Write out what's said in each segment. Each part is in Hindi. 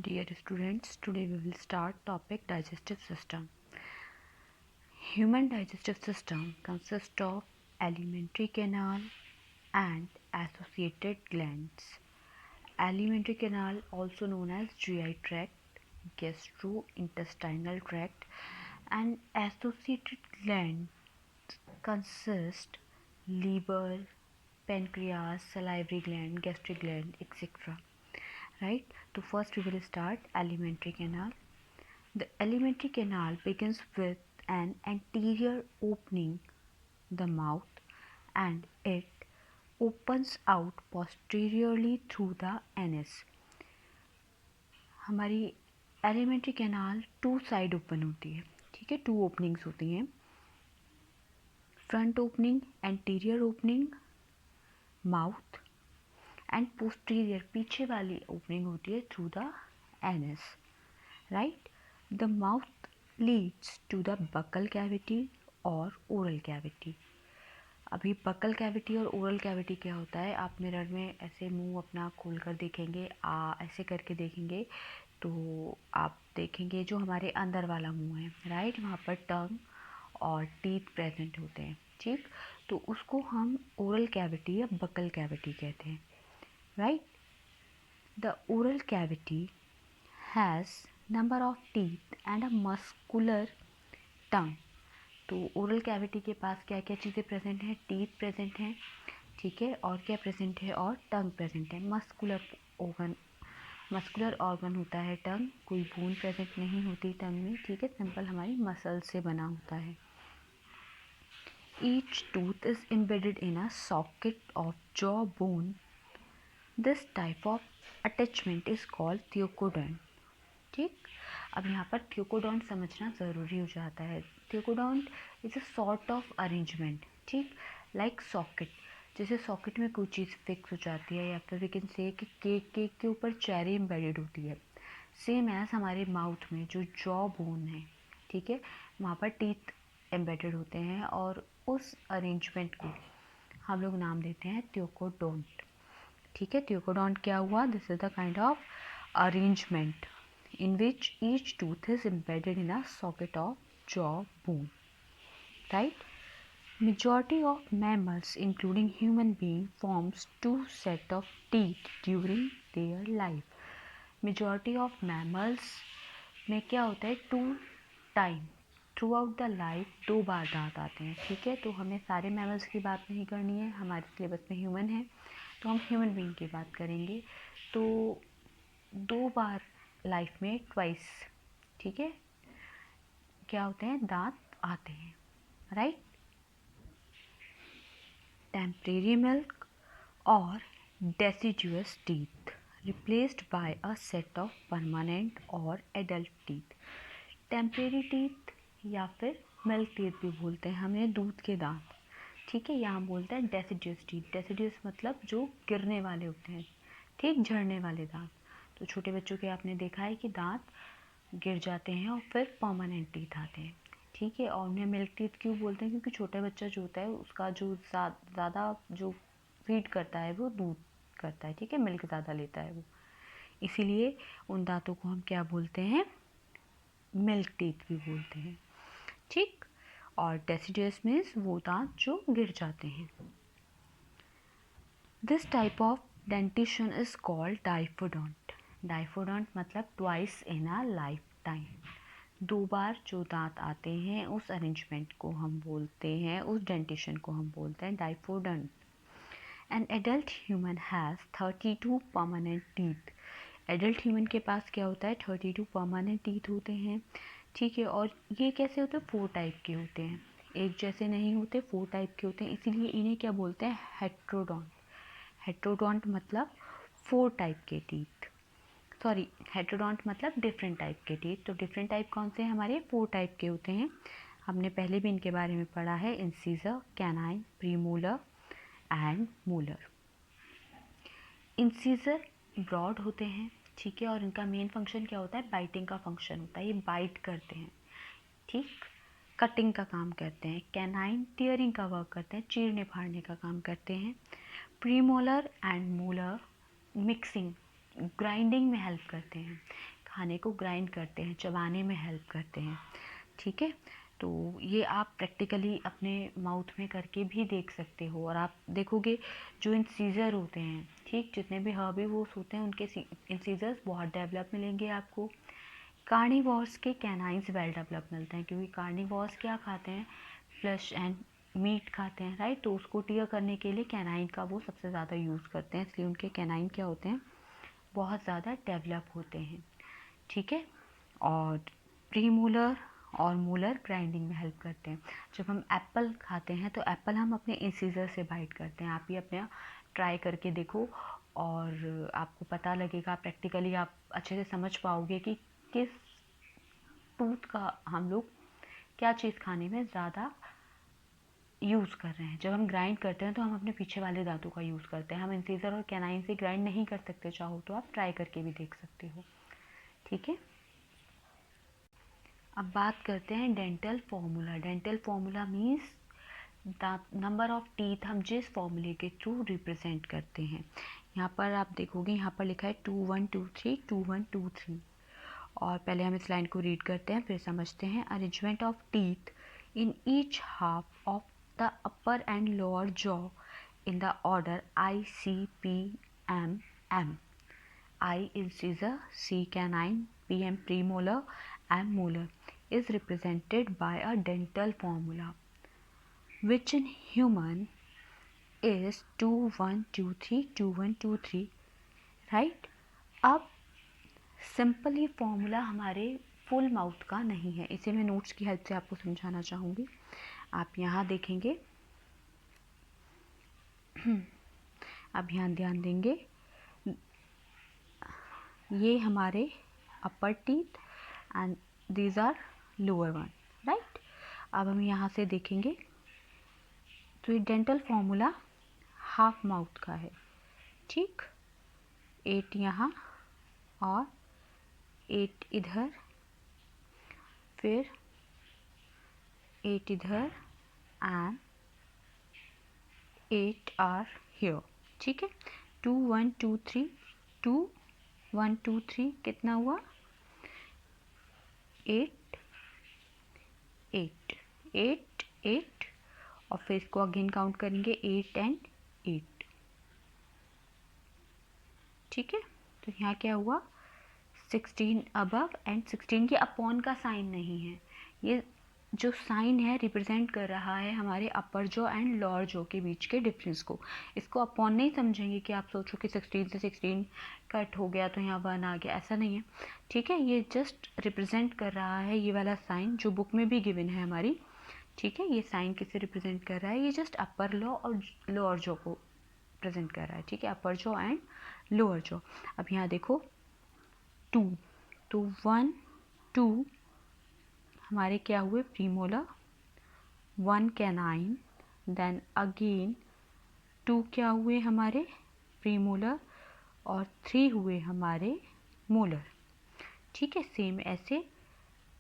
Dear students, today we will start topic digestive system. Human digestive system consists of alimentary canal and associated glands. Alimentary canal, also known as GI tract, gastrointestinal tract, and associated glands consist liver, pancreas, salivary gland, gastric gland, etc. Right? So first we will start alimentary canal. The alimentary canal begins with an anterior opening, the mouth, and it opens out posteriorly through the anus. हमारी alimentary canal two side open होती है, ठीक है, टू ओपनिंग्स होती हैं, front opening, anterior opening, mouth, and posterior पीछे वाली ओपनिंग होती है through the anus. Right. The mouth leads to the buccal cavity और ओरल कैविटी. अभी बकल कैविटी और ओरल कैविटी क्या होता है, आप मिरर में ऐसे मुंह अपना खोल कर देखेंगे, ऐसे करके देखेंगे तो आप देखेंगे जो हमारे अंदर वाला मुंह है, राइट, वहाँ पर टंग और टीथ प्रेजेंट होते हैं. ठीक, तो उसको हम ओरल कैविटी या बकल कैविटी कहते हैं. Right. The oral cavity has number of teeth and a muscular tongue. तो ओरल कैविटी के पास क्या क्या चीज़ें प्रेजेंट हैं, टीथ प्रेजेंट हैं, ठीक है, और क्या प्रेजेंट है, और टंग प्रेजेंट है. मस्कुलर ऑर्गन होता है टंग, कोई बोन प्रेजेंट नहीं होती टंग में, ठीक है, सिंपल हमारी मसल से बना होता है. Each tooth is embedded in a socket of jaw bone. This type of attachment is called thecodont. ठीक, अब यहाँ पर थियोकोडॉन्ट समझना ज़रूरी हो जाता है. Thecodont is a sort of arrangement, ठीक, लाइक सॉकेट. जैसे सॉकेट में कोई चीज़ फिक्स हो जाती है, या फिर वी कैन से कि केक के ऊपर चेरी एम्बेडेड होती है. सेम एज हमारे माउथ में जो जॉ बोन है, ठीक है, वहाँ पर टीथ एम्बेडेड होते हैं, और उस अरेंजमेंट को हम लोग नाम देते हैं थियोकोडॉन्ट. ठीक है, थियोकोडॉन्ट क्या हुआ, this is the kind of arrangement in which each tooth is embedded in a socket of jaw bone. Right? Majority of mammals, including human being, forms two set of teeth during their life. Majority of mammals में क्या होता है, two time throughout the life दो बार दांत आते हैं. ठीक है, तो हमें सारे मैमल्स की बात नहीं करनी है, हमारे सिलेबस में ह्यूमन है, तो हम ह्यूमन बीइंग की बात करेंगे. तो दो बार लाइफ में ट्वाइस, ठीक है, क्या होते हैं, दांत आते हैं. राइट. टेम्परेरी मिल्क और deciduous teeth replaced by a set of permanent और एडल्ट टीथ. टेम्परेरी टीथ या फिर मिल्क टीथ भी बोलते हैं हमें, दूध के दांत. ठीक है, यहाँ बोलते हैं डेसिडुअस टीथ. डेसिडुअस मतलब जो गिरने वाले होते हैं, ठीक, झड़ने वाले दांत. तो छोटे बच्चों के आपने देखा है कि दांत गिर जाते हैं और फिर परमानेंट टीथ आते हैं. ठीक है, और उन्हें मिल्क टीथ क्यों बोलते हैं, क्योंकि छोटा बच्चा जो होता है उसका जो ज़्यादा जो फीड करता है वो दूध करता है, ठीक है, मिल्क ज़्यादा लेता है वो, इसीलिए उन दांतों को हम क्या बोलते हैं, मिल्क टीथ भी बोलते हैं. ठीक, और डेसिडुअस मीन्स वो दांत जो गिर जाते हैं. This type of dentition is called diphyodont. Diphyodont मतलब twice in a lifetime. दो बार जो दांत आते हैं उस अरेंजमेंट को हम बोलते हैं, उस डेंटिशन को हम बोलते हैं diphyodont. An adult human has 32 permanent teeth. Adult human के पास क्या होता है, 32 परमानेंट टीथ होते हैं. ठीक है, और ये कैसे होते हैं, 4 टाइप के होते हैं, एक जैसे नहीं होते, 4 टाइप के होते हैं, इसीलिए इन्हें क्या बोलते हैं, हेट्रोडोंट. हेट्रोडोंट मतलब 4 टाइप के टीथ, सॉरी, हेट्रोडोंट मतलब डिफरेंट टाइप के टीथ. तो डिफरेंट टाइप कौन से हैं हमारे, 4 टाइप के होते हैं. हमने पहले भी इनके बारे में पढ़ा है, incisor, canine, premolar and molar. Incisor broad होते हैं, ठीक है, और इनका मेन फंक्शन क्या होता है, बाइटिंग का फंक्शन होता है, ये बाइट करते हैं, ठीक, कटिंग का काम करते हैं. कैनाइन टीयरिंग का वर्क करते हैं, चीरने फाड़ने का काम करते हैं. Premolar and molar mixing grinding में हेल्प करते हैं, खाने को ग्राइंड करते हैं, चबाने में हेल्प करते हैं। ठीक है, तो ये आप प्रैक्टिकली अपने माउथ में करके भी देख सकते हो। और आप देखोगे जो इंसीजर होते हैं, ठीक, जितने भी हर्बीवोर्स होते हैं उनके इंसीजर्स बहुत डेवलप मिलेंगे आपको। कार्निवोर्स के कैनाइंस वेल डेवलप मिलते हैं, क्योंकि कार्निवोर्स क्या खाते हैं, फ्लैश एंड मीट खाते हैं, राइट। तो उसको टीयर करने के लिए कैनाइन का वो सबसे ज़्यादा यूज़ करते हैं, इसलिए उनके कैनाइन क्या होते हैं, बहुत ज़्यादा डेवलप होते हैं। ठीक है, और प्रीमोलर और मोलर ग्राइंडिंग में हेल्प करते हैं। जब हम एप्पल खाते हैं तो एप्पल हम अपने इंसीजर से बाइट करते हैं। आप ये अपना ट्राई करके देखो और आपको पता लगेगा, प्रैक्टिकली आप अच्छे से समझ पाओगे कि किस टूथ का हम लोग क्या चीज़ खाने में ज़्यादा यूज़ कर रहे हैं। जब हम ग्राइंड करते हैं तो हम अपने पीछे वाले दांतों का यूज़ करते हैं, हम इंसीजर और कैनाइन से ग्राइंड नहीं कर सकते। चाहो तो आप ट्राई करके भी देख सकते हो। ठीक है, अब बात करते हैं dental formula. Dental formula means number of teeth हम जिस फॉर्मूले के थ्रू रिप्रेजेंट करते हैं। यहाँ पर आप देखोगे, यहाँ पर लिखा है 2 1 2 3 2 1 2 3। और पहले हम इस लाइन को रीड करते हैं, फिर समझते हैं। Arrangement of teeth in each half of the upper and lower jaw in the order ICPMM. I incisor, C canine, PM premolar and molar is represented by a dental formula, which in human is 2 1 2 3 2 1 2 3, right? अब सिंपल ये फॉर्मूला हमारे फुल माउथ का नहीं है, इसे मैं नोट्स की हेल्प से आपको समझाना चाहूँगी। आप यहाँ देखेंगे, अब यहाँ ध्यान देंगे, ये हमारे upper teeth and these are lower one, right. अब हम यहाँ से देखेंगे तो ये डेंटल फॉर्मूला हाफ माउथ का है, ठीक। 8 यहाँ और 8 इधर, फिर 8 इधर एंड 8 आर हियर, ठीक है। 2 1 2 3 2 1 2 3 कितना हुआ, 8 8 8 8, और फिर इसको अगेन काउंट करेंगे 8 एंड 8, ठीक है। तो यहाँ क्या हुआ, 16 अबव एंड 16 के अपॉन का साइन नहीं है, ये जो साइन है रिप्रेजेंट कर रहा है हमारे अपर जॉ एंड लोअर जॉ के बीच के डिफरेंस को। इसको अपॉन नहीं समझेंगे कि आप सोचो कि 16 से 16 कट हो गया तो यहाँ 1 आ गया, ऐसा नहीं है, ठीक है। ये जस्ट रिप्रेजेंट कर रहा है, ये वाला साइन जो बुक में भी गिवन है हमारी, ठीक है। ये साइन किसे रिप्रेजेंट कर रहा है, ये जस्ट अपर जॉ और लोअर जॉ को प्रेजेंट कर रहा है, ठीक है, अपर जॉ एंड लोअर जॉ। अब यहाँ देखो 2, तो 1 2 हमारे क्या हुए, प्रीमोलर, 1 कैनाइन, देन अगेन 2 क्या हुए हमारे प्रीमोलर, और 3 हुए हमारे मोलर, ठीक है। सेम ऐसे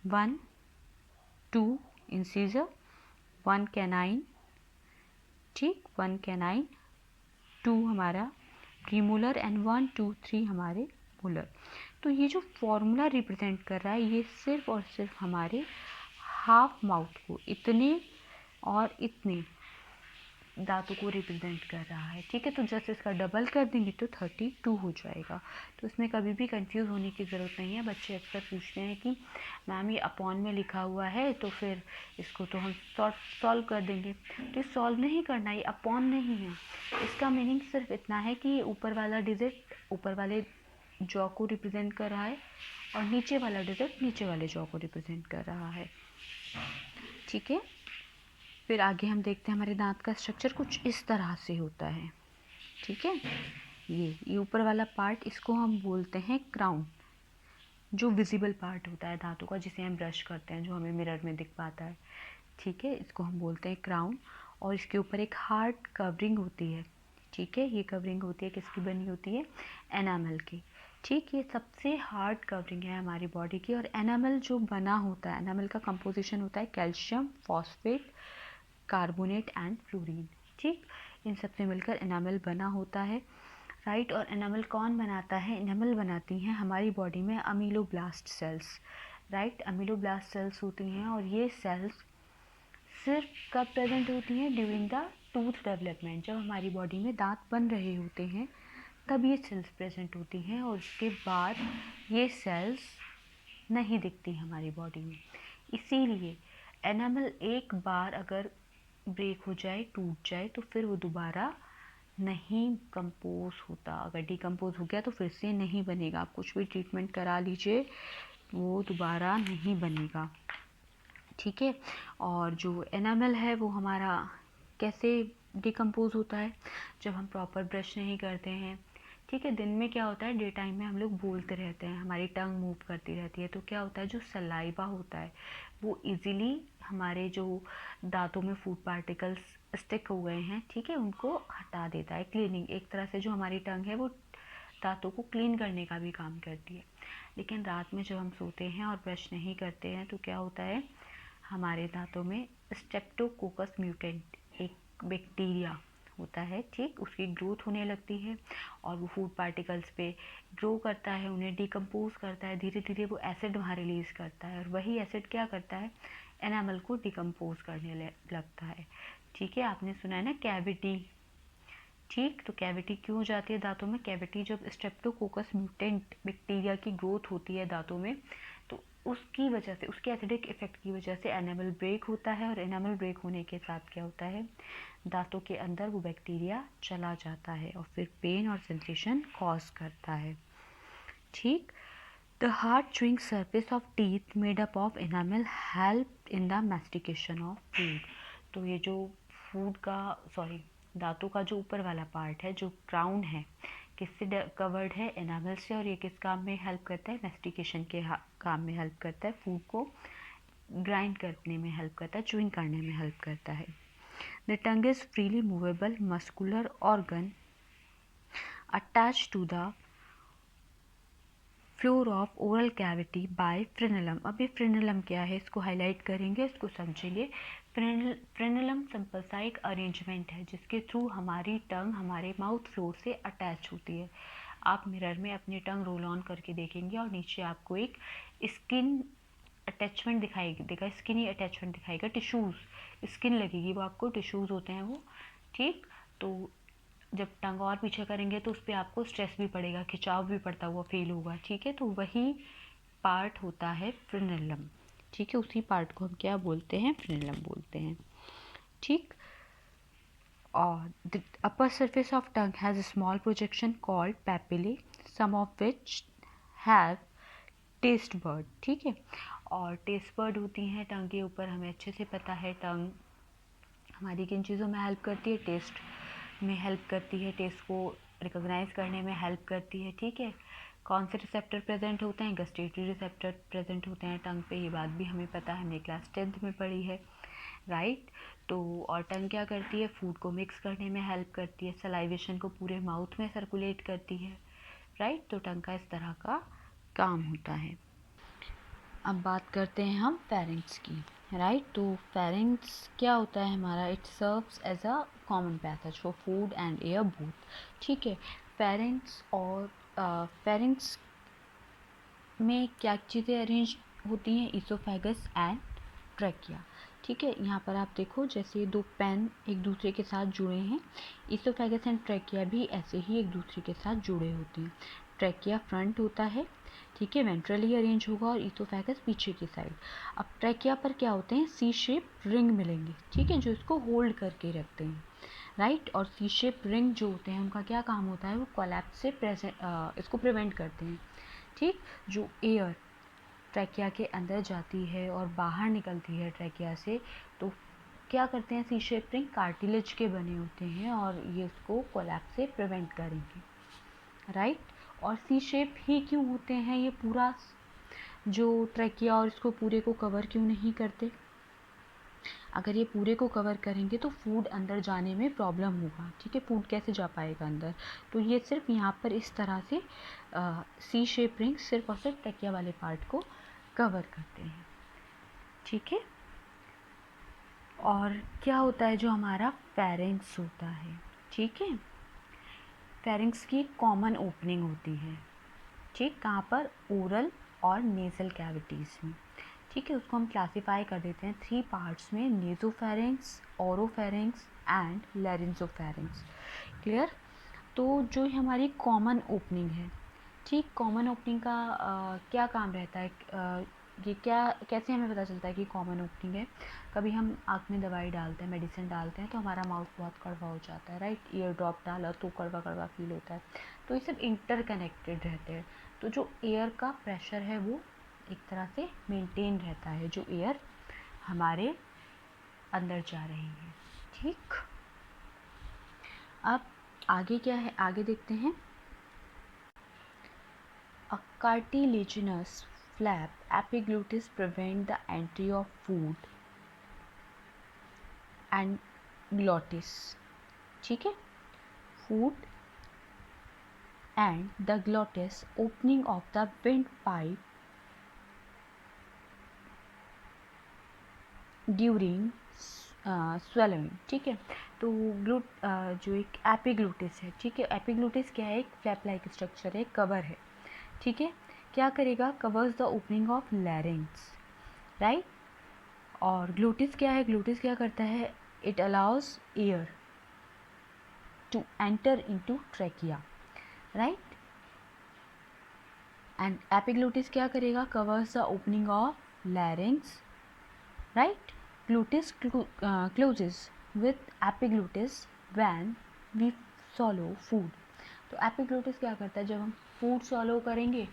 1 2 इंसीजर, 1 कैनाइन, ठीक, 1 कैनाइन, 2 हमारा प्रीमोलर एंड 1 2 3 हमारे मोलर। तो ये जो फॉर्मूला रिप्रेजेंट कर रहा है ये सिर्फ और सिर्फ हमारे हाफ माउथ को, इतने और इतने दांतों को रिप्रेजेंट कर रहा है, ठीक है। तो जस्ट इसका डबल कर देंगे तो 32 हो जाएगा। तो इसमें कभी भी कंफ्यूज होने की ज़रूरत नहीं है। बच्चे अक्सर पूछते हैं कि मैम ये अपॉन में लिखा हुआ है तो फिर इसको तो हम सॉल्व कर देंगे, तो ये सॉल्व नहीं करना, ये अपॉन नहीं है। इसका मीनिंग सिर्फ इतना है कि ये ऊपर वाला डिजिट ऊपर वाले जॉ को रिप्रेजेंट कर रहा है और नीचे वाला डिजिट नीचे वाले जॉ को रिप्रेजेंट कर रहा है, ठीक है। फिर आगे हम देखते हैं हमारे दांत का स्ट्रक्चर कुछ इस तरह से होता है, ठीक है। ये ऊपर वाला पार्ट, इसको हम बोलते हैं क्राउन, जो विजिबल पार्ट होता है दांतों का, जिसे हम ब्रश करते हैं, जो हमें मिरर में दिख पाता है, ठीक है, इसको हम बोलते हैं क्राउन। और इसके ऊपर एक हार्ड कवरिंग होती है, ठीक है। ये कवरिंग होती है किसकी बनी होती है, एनामल की, ठीक। ये सबसे हार्ड कवरिंग है हमारी बॉडी की। और एनामल जो बना होता है, एनामल का कंपोजिशन होता है calcium, phosphate, carbonate and fluorine, ठीक। इन सब से मिलकर एनामल बना होता है। राइट। और एनामल कौन बनाता है? एनामल बनाती हैं हमारी बॉडी में ameloblast cells, right. Ameloblast cells होती हैं और ये सेल्स सिर्फ कब प्रेजेंट होती हैं? During the tooth development. जब हमारी बॉडी में दांत बन रहे होते हैं तब ये सेल्स प्रेजेंट होती हैं और उसके बाद ये सेल्स नहीं दिखती हमारी बॉडी में। इसीलिए एनामल एक बार अगर ब्रेक हो जाए, टूट जाए, तो फिर वो दोबारा नहीं कंपोज होता। अगर डिकम्पोज हो गया तो फिर से नहीं बनेगा। आप कुछ भी ट्रीटमेंट करा लीजिए, वो दोबारा नहीं बनेगा, ठीक है। और जो एनामल है वो हमारा कैसे डिकम्पोज होता है? जब हम प्रॉपर ब्रश नहीं करते हैं, ठीक है। दिन में क्या होता है, डे टाइम में हम लोग बोलते रहते हैं, हमारी टंग मूव करती रहती है, तो क्या होता है, जो सलाइवा होता है वो इजीली हमारे जो दांतों में फूड पार्टिकल्स स्टिक हो गए हैं, ठीक है, उनको हटा देता है। क्लीनिंग, एक तरह से जो हमारी टंग है वो दांतों को क्लीन करने का भी काम करती है। लेकिन रात में जब हम सोते हैं और ब्रश नहीं करते हैं तो क्या होता है, हमारे दांतों में स्ट्रेप्टोकोकस म्यूटेंट एक बैक्टीरिया होता है, ठीक, उसकी ग्रोथ होने लगती है और वो फूड पार्टिकल्स पे ग्रो करता है, उन्हें डिकम्पोज करता है, धीरे धीरे वो एसिड वहाँ रिलीज़ करता है और वही एसिड क्या करता है, एनामल को डिकम्पोज करने लगता है, ठीक है। आपने सुना है ना कैविटी, ठीक। तो कैविटी क्यों हो जाती है दांतों में? कैविटी जब स्ट्रेप्टोकोकस म्यूटेंट बैक्टीरिया की ग्रोथ होती है दांतों में, तो उसकी वजह से, उसके एसिडिक इफेक्ट की वजह से एनामल ब्रेक होता है और एनामल ब्रेक होने के साथ क्या होता है, दांतों के अंदर वो बैक्टीरिया चला जाता है और फिर पेन और सेंसेशन कॉज करता है, ठीक। The hard chewing surface of teeth made up of enamel help in the mastication of food. तो ये जो फूड का, सॉरी, दांतों का जो ऊपर वाला पार्ट है, जो क्राउन है, किससे कवर्ड है? एनामल से। और ये किस काम में हेल्प करता है? मैस्टिकेशन के काम में हेल्प करता है, फूड को ग्राइंड करने में हेल्प करता है, च्यूइंग करने में हेल्प करता है। The tongue is freely movable muscular organ attach to the floor of oral cavity by frenulum. अब ये फ्रेनुलम क्या है, इसको हाईलाइट करेंगे, इसको समझेंगे। फ्रेनुलम सिंपल सा एक अरेंजमेंट है जिसके थ्रू हमारी टंग हमारे माउथ फ्लोर से अटैच होती है। आप मिरर में अपनी टंग रोल ऑन करके देखेंगे और नीचे आपको एक स्किन अटैचमेंट दिखाई देगा, स्किनी अटैचमेंट दिखाएगा, टिश्यूज़, स्किन लगेगी, वो आपको टिश्यूज़ होते हैं वो, ठीक। तो जब टंग और पीछे करेंगे तो उस पर आपको स्ट्रेस भी पड़ेगा, खिंचाव भी पड़ता हुआ फील होगा, ठीक है। तो वही पार्ट होता है फ्रेनुलम, ठीक है। उसी पार्ट को हम क्या बोलते हैं? फ्रेनुलम बोलते हैं, ठीक। और the upper surface of tongue has a small projection called papillae, some of which have taste bud, ठीक है। और टेस्ट बर्ड होती हैं टंग के ऊपर, हमें अच्छे से पता है टंग हमारी किन चीज़ों में हेल्प करती है, टेस्ट में हेल्प करती है, टेस्ट को रिकॉग्नाइज करने में हेल्प करती है, ठीक है। कौन से रिसेप्टर प्रेजेंट होते हैं? गस्टेटरी रिसेप्टर प्रेजेंट होते हैं टंग पे, ये बात भी हमें पता है, हमने क्लास 10th में पढ़ी है, राइट। तो और टंग क्या करती है? फूड को मिक्स करने में हेल्प करती है, सलाइवेशन को पूरे माउथ में सर्कुलेट करती है, राइट। तो टंग का इस तरह का काम होता है। अब बात करते हैं हम फेरिंग्स की, राइट। तो फेरिंग्स क्या होता है हमारा? It serves as a common passage for food and air both, ठीक है। फेरिंग्स और फेरिंग्स में क्या चीज़ें अरेंज होती हैं? ईसोफेगस एंड ट्रैकिया, ठीक है। यहाँ पर आप देखो, जैसे दो पेन एक दूसरे के साथ जुड़े हैं, ईसोफेगस एंड ट्रैकिया भी ऐसे ही एक दूसरे के साथ जुड़े होते हैं। ट्रैकिया फ्रंट होता है, ठीक है, वेंट्रली अरेंज होगा, और ईसोफेगस पीछे की साइड। अब ट्रैकिया पर क्या होते हैं? सी शेप रिंग मिलेंगे, ठीक है, जो इसको होल्ड करके रखते हैं, राइट। और सी शेप रिंग जो होते हैं उनका क्या काम होता है? वो कोलैप्स से इसको प्रिवेंट करते हैं, ठीक। जो एयर ट्रैकिया के अंदर जाती है और बाहर निकलती है ट्रैकिया से, तो क्या करते हैं? सी शेप रिंग कार्टिलेज के बने होते हैं और ये उसको कोलैप्स से प्रिवेंट करेंगे, राइट। और सी शेप ही क्यों होते हैं? ये पूरा जो ट्रैकिया और इसको पूरे को कवर क्यों नहीं करते? अगर ये पूरे को कवर करेंगे तो फूड अंदर जाने में प्रॉब्लम होगा, ठीक है, फूड कैसे जा पाएगा अंदर? तो ये सिर्फ यहाँ पर इस तरह से सी शेप रिंग सिर्फ और सिर्फ ट्रैकिया वाले पार्ट को कवर करते हैं, ठीक है। और क्या होता है जो हमारा फेरिंग्स होता है, ठीक है। फेरिंग्स की कॉमन ओपनिंग होती है, ठीक, कहाँ पर, ओरल और नेजल कैविटीज़ में, ठीक है। उसको हम क्लासीफाई कर देते हैं 3 पार्ट्स में, नेजोफेरिंग्स, ओरोफेरिंग्स एंड लैरिंजोफेरिंग्स। क्लियर। तो जो हमारी कॉमन ओपनिंग है, ठीक, कॉमन ओपनिंग का क्या काम रहता है, ये क्या, कैसे हमें पता चलता है कि कॉमन ओपनिंग है? कभी हम आँख में दवाई डालते हैं, मेडिसिन डालते हैं, तो हमारा माउथ बहुत कड़वा हो जाता है, राइट। ईयर ड्रॉप डाला तो कड़वा कड़वा फील होता है। तो ये सब इंटरकनेक्टेड रहते हैं। तो जो एयर का प्रेशर है वो एक तरह से मेंटेन रहता है, जो एयर हमारे अंदर जा रही है, ठीक। अब आगे क्या है, आगे देखते हैं। A cartilaginous flap epiglottis prevent the entry of food and glottis, ठीक है, food and the glottis opening of the windpipe during swallowing, ठीक है। तो जो एक एपिग्लूटिस है, ठीक है, एपिग्लूटिस क्या है, एक फ्लैप लाइक स्ट्रक्चर है, कवर है, ठीक है। क्या करेगा, covers the opening of larynx, right. और ग्लूटिस क्या है, ग्लूटिस क्या करता है, it allows air to enter into trachea, right. And epiglottis क्या करेगा, covers the opening of larynx, right. Gluteus closes with epiglottis when we swallow food. तो एपिग्लोटिस क्या करता है, जब हम फूड सॉलो करेंगे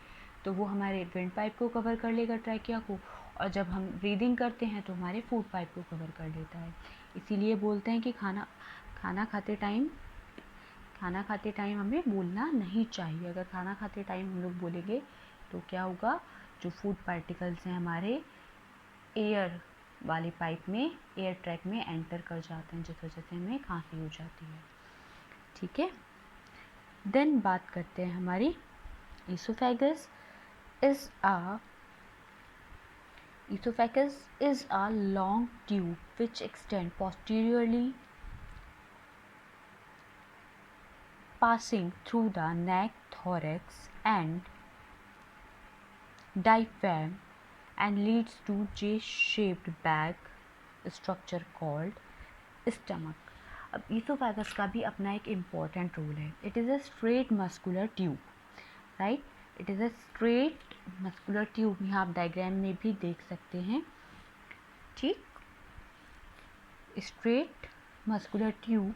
तो वो हमारे विंड पाइप को कवर कर लेगा, ट्रैकिया को, और जब हम ब्रीदिंग करते हैं तो हमारे फूड पाइप को कवर कर लेता है। इसीलिए बोलते हैं कि खाना खाते टाइम हमें बोलना नहीं चाहिए। अगर खाना खाते टाइम हम लोग बोलेंगे तो क्या होगा, जो फूड पार्टिकल्स हैं हमारे एयर वाली पाइप में, एयर ट्रैक में एंटर कर जाते हैं, जिस वजह से हमें खांसी हो जाती है, ठीक है। देन बात करते हैं हमारी oesophagus is a long tube which extend posteriorly passing through the neck, thorax and diaphragm and leads to J-shaped bag structure called stomach. अब ईसोफेगस का भी अपना एक इम्पॉर्टेंट रोल है। It is a straight muscular tube, right. It is a straight muscular tube, यहाँ आप डायग्राम में भी देख सकते हैं, ठीक। Straight muscular tube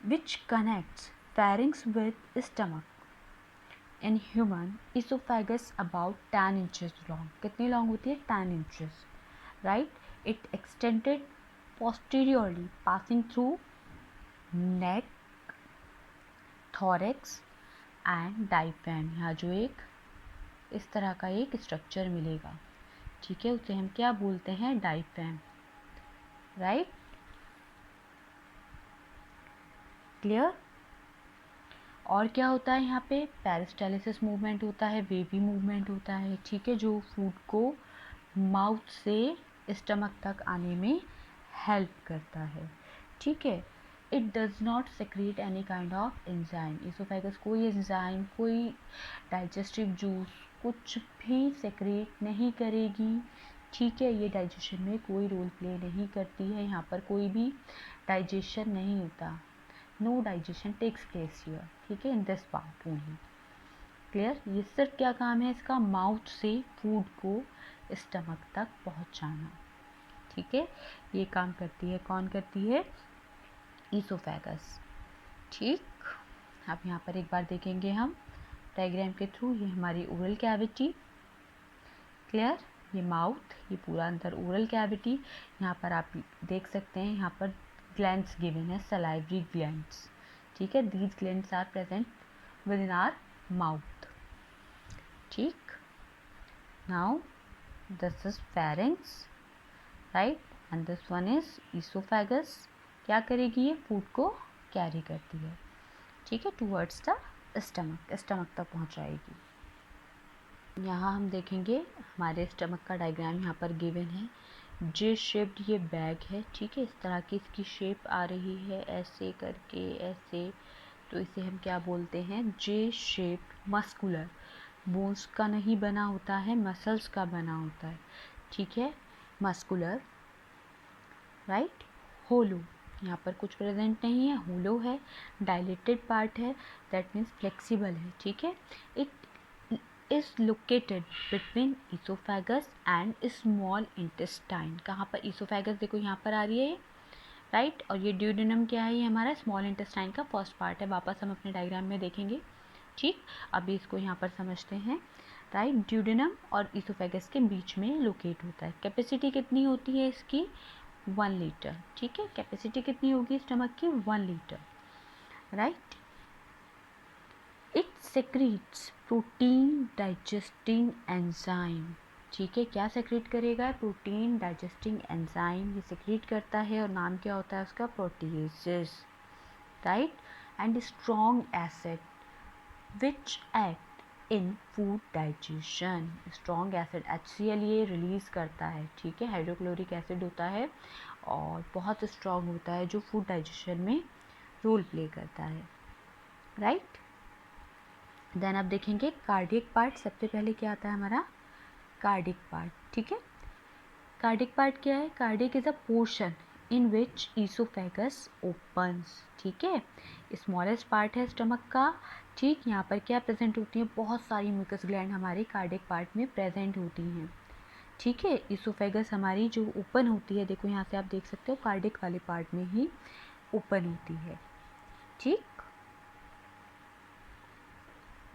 which connects pharynx with stomach. In human, esophagus about 10 inches long. कितनी लॉन्ग होती है, 10 inches, right. It extended posteriorly passing through neck, thorax and diaphragm. यहाँ जो एक इस तरह का एक स्ट्रक्चर मिलेगा, ठीक है, उसे हम क्या बोलते हैं, डायफ्रैम, राइट। क्लियर। और क्या होता है यहाँ पे, पेरिस्टालिसिस मूवमेंट होता है, वेवी मूवमेंट होता है, ठीक है, जो फूड को माउथ से स्टमक तक आने में हेल्प करता है, ठीक है। It does not secrete any kind of enzyme. Oesophagus कोई एंजाइम, कोई डाइजेस्टिव जूस, कुछ भी सेक्रेट नहीं करेगी, ठीक है। ये डाइजेशन में कोई रोल प्ले नहीं करती है, यहाँ पर कोई भी डाइजेशन नहीं होता, no digestion takes place here, ठीक है, in this part only. Clear. ये सिर्फ क्या काम है इसका, माउथ से फूड को स्टमक तक पहुंचाना, ठीक है। ये काम करती है, कौन करती है, ईसोफेगस, ठीक। अब यहाँ पर एक बार देखेंगे हम डायग्राम के थ्रू। ये हमारी ओरल कैविटी, क्लियर, ये माउथ, ये पूरा अंदर ओरल कैविटी। यहाँ पर आप देख सकते हैं, यहाँ पर ग्लैंड्स गिवन है, सलाइवरी ग्लैंड्स, ठीक है। These glands are present within our mouth, ठीक। Now this is pharynx, right, and this one is oesophagus. क्या करेगी, ये फूड को कैरी करती है, ठीक है, टूवर्ड्स द स्टमक तक पहुंचाएगी। यहाँ हम देखेंगे हमारे स्टमक का डायग्राम यहाँ पर गिवन है, जे शेप्ड ये बैग है, ठीक है, इस तरह की इसकी शेप आ रही है, ऐसे करके, ऐसे, तो इसे हम क्या बोलते हैं, जे शेप्ड मस्कुलर, बोन्स का नहीं बना होता है, मसल्स का बना होता है, ठीक है, मस्कुलर, राइट। होलो, यहाँ पर कुछ प्रेजेंट नहीं है, होलो है, डायलेटेड पार्ट है, दैट मीन्स फ्लेक्सिबल है, ठीक है। It is located between oesophagus and small intestine, कहाँ पर, ईसोफेगस देखो यहाँ पर आ रही है, राइट, और ये ड्यूडेनम क्या है, ये हमारा स्मॉल इंटेस्टाइन का फर्स्ट पार्ट है, वापस हम अपने डायग्राम में देखेंगे, ठीक। अभी इसको यहाँ पर समझते हैं, राइट। ड्यूडेनम और ईसोफेगस के बीच में लोकेट होता है। कैपेसिटी कितनी होती है इसकी, 1 लीटर, ठीक है, कैपेसिटी कितनी होगी स्टमक की, 1 litre, right. It secretes protein digesting enzyme, ठीक है, क्या सेक्रेट करेगा, प्रोटीन डाइजेस्टिंग एंजाइम ये सेक्रेट करता है, और नाम क्या होता है उसका, proteases, right. And strong acid which act in food digestion, strong acid HCl ये रिलीज करता है, ठीक है, हाइड्रोक्लोरिक एसिड होता है और बहुत स्ट्रॉन्ग होता है, जो फूड डाइजेशन में रोल प्ले करता है, राइट। देन आप देखेंगे कार्डियक पार्ट, सबसे पहले क्या आता है हमारा, कार्डिक पार्ट, ठीक है। कार्डिक पार्ट क्या है, cardiac is a portion in which oesophagus opens, ठीक है, स्मॉलेस्ट पार्ट है स्टमक का, ठीक। यहाँ पर क्या प्रेजेंट होती है, बहुत सारी म्यूकस ग्लैंड हमारे कार्डिक पार्ट में प्रेजेंट होती हैं, ठीक है। ईसोफेगस हमारी जो ओपन होती है, देखो यहाँ से आप देख सकते हो कार्डिक वाले पार्ट में ही ओपन होती है, ठीक।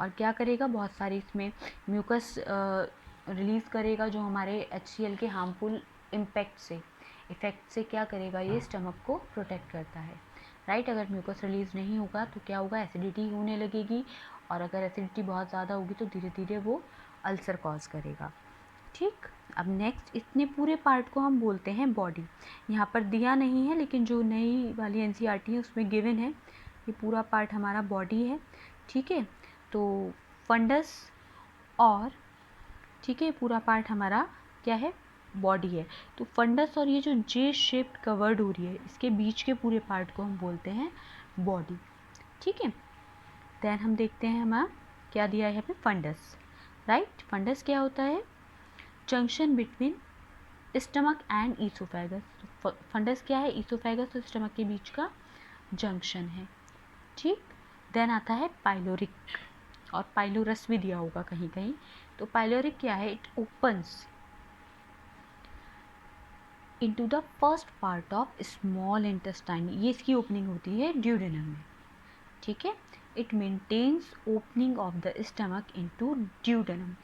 और क्या करेगा, बहुत सारी इसमें म्यूकस रिलीज़ करेगा, जो हमारे HCl के हार्मफुल इफ़ेक्ट से क्या करेगा, ये स्टमक को प्रोटेक्ट करता है, राइट। अगर म्यूकस रिलीज़ नहीं होगा तो क्या होगा, एसिडिटी होने लगेगी, और अगर एसिडिटी बहुत ज़्यादा होगी तो धीरे धीरे वो अल्सर कॉज करेगा, ठीक। अब नेक्स्ट, इतने पूरे पार्ट को हम बोलते हैं बॉडी, यहाँ पर दिया नहीं है लेकिन जो नई वाली NCERT है उसमें गिवन है, ये पूरा पार्ट हमारा बॉडी है, ठीक है। तो फंडस और, ठीक है, पूरा पार्ट हमारा क्या है, बॉडी है। तो फंडस और ये जो जे शेप्ड कवर्ड हो रही है, इसके बीच के पूरे पार्ट को हम बोलते हैं बॉडी, ठीक है। देन हम देखते हैं हमारा क्या दिया है यहाँ पे, फंडस, राइट। फंडस क्या होता है, junction between stomach and oesophagus, fundus क्या है, ईसोफेगस और स्टमक के बीच का जंक्शन है, ठीक। देन आता है पाइलोरिक, और पाइलोरस भी दिया होगा कहीं कहीं। तो पाइलोरिक क्या है, it opens into the first part of small intestine, ये इसकी ओपनिंग होती है ड्यूडेनम में, ठीक है। It maintains opening of the stomach into duodenum,